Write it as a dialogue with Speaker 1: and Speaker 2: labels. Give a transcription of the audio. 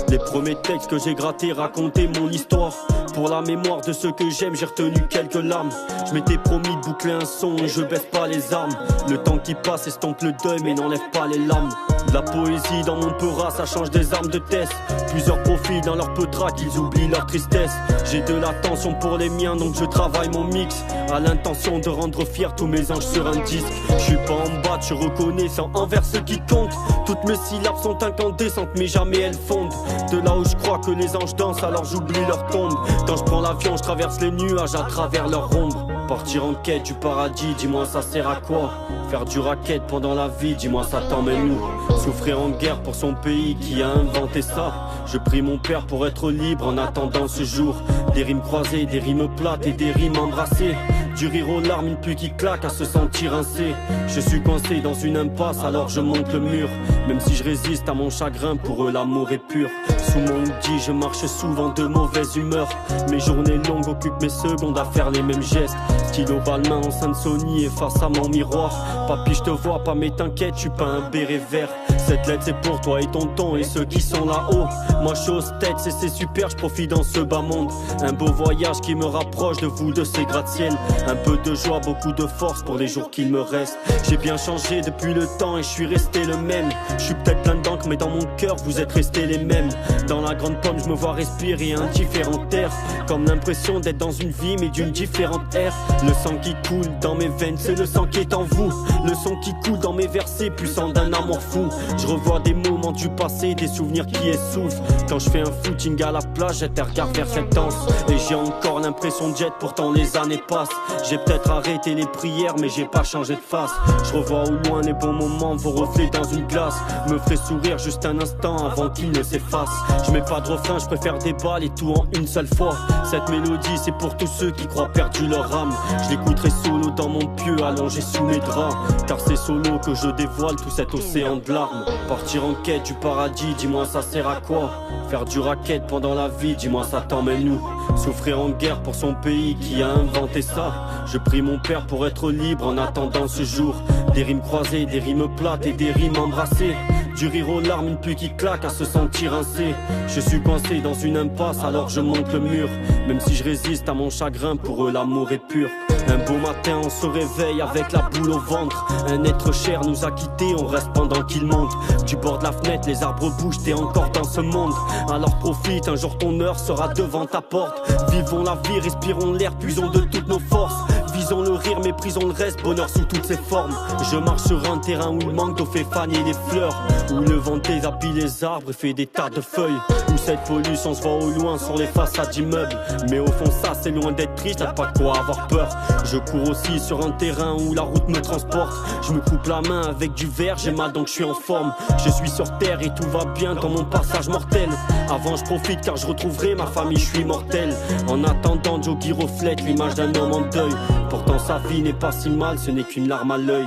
Speaker 1: Les premiers textes que j'ai grattés racontaient mon histoire. Pour la mémoire de ceux que j'aime, j'ai retenu quelques larmes. Je m'étais promis de boucler un son et je baisse pas les armes. Le temps qui passe estompe le deuil mais n'enlève pas les larmes. De la poésie dans mon peura, ça change des armes de test. Plusieurs profils dans leur peutrac, ils oublient leur tristesse. J'ai de l'attention pour les miens donc je travaille mon mix. À l'intention de rendre fiers tous mes anges sur un disque. Je suis pas en bas, je reconnaissant envers ceux qui comptent. Toutes mes syllabes sont incandescentes mais jamais elles fondent. De là où je crois que les anges dansent alors j'oublie leur tombe. Quand je prends l'avion je traverse les nuages à travers leur ombre. Partir en quête du paradis, dis-moi ça sert à quoi? Faire du racket pendant la vie, dis-moi ça t'emmène où? Souffrir en guerre pour son pays qui a inventé ça. Je prie mon père pour être libre en attendant ce jour. Des rimes croisées, des rimes plates et des rimes embrassées. Du rire aux larmes, une pluie qui claque à se sentir rincé. Je suis coincé dans une impasse alors je monte le mur. Même si je résiste à mon chagrin, pour eux l'amour est pur. Sous mon hoodie, je marche souvent de mauvaise humeur. Mes journées longues occupent mes secondes à faire les mêmes gestes. Stylo Balmain en Sainte Sony et face à mon miroir. Papy je te vois pas mais t'inquiète, je suis pas un béret vert. Cette lettre c'est pour toi et tonton et ceux qui sont là-haut. Moi je suis tête, c'est super, je profite dans ce bas monde. Un beau voyage qui me rapproche de vous, de ces gratte-ciel. Un peu de joie, beaucoup de force pour les jours qu'il me reste. J'ai bien changé depuis le temps et je suis resté le même. Je suis peut-être plein d'encre mais dans mon cœur vous êtes restés les mêmes. Dans la grande pomme je me vois respirer un différent air. Comme l'impression d'être dans une vie mais d'une différente ère. Le sang qui coule dans mes veines c'est le sang qui est en vous. Le son qui coule dans mes versets puissant d'un amour fou. Je revois des moments du passé, des souvenirs qui essoufflent. Quand je fais un footing à la plage, j'ai tes regards vers cette danse. Et j'ai encore l'impression de jet, pourtant les années passent. J'ai peut-être arrêté les prières, mais j'ai pas changé de face. Je revois au loin les bons moments, vos reflets dans une glace. Me ferait sourire juste un instant avant qu'ils ne s'effacent. Je mets pas de refrain, je préfère des balles et tout en une seule fois. Cette mélodie c'est pour tous ceux qui croient perdu leur âme. Je l'écouterai solo dans mon pieu, allongé sous mes draps. Car c'est solo que je dévoile tout cet océan de larmes. Partir en quête du paradis, dis-moi ça sert à quoi? Faire du racket pendant la vie, dis-moi ça t'emmène où? Souffrir en guerre pour son pays qui a inventé ça. Je prie mon père pour être libre en attendant ce jour. Des rimes croisées, des rimes plates et des rimes embrassées. Du rire aux larmes, une pluie qui claque à se sentir rincé. Je suis coincé dans une impasse alors je monte le mur. Même si je résiste à mon chagrin, pour eux l'amour est pur. Un beau matin on se réveille avec la boule au ventre. Un être cher nous a quittés, on reste pendant qu'il monte. Du bord de la fenêtre les arbres bougent, t'es encore dans ce monde. Alors profite, un jour ton heure sera devant ta porte. Vivons la vie, respirons l'air, puisons de toutes nos forces. Visons le rire, méprisons le reste, bonheur sous toutes ses formes. Je marche sur un terrain où le manque d'eau fait faner les fleurs. Où le vent déshabille les arbres et fait des tas de feuilles. Où cette pollution se voit au loin sur les façades d'immeubles. Mais au fond ça c'est loin d'être triste, y'a pas de quoi avoir peur. Je cours aussi sur un terrain où la route me transporte. Je me coupe la main avec du verre, j'ai mal donc je suis en forme. Je suis sur terre et tout va bien dans mon passage mortel. Avant je profite car je retrouverai ma famille, je suis mortel. En attendant Jogi reflète l'image d'un homme en deuil. Pourtant sa vie n'est pas si mal, ce n'est qu'une larme à l'œil.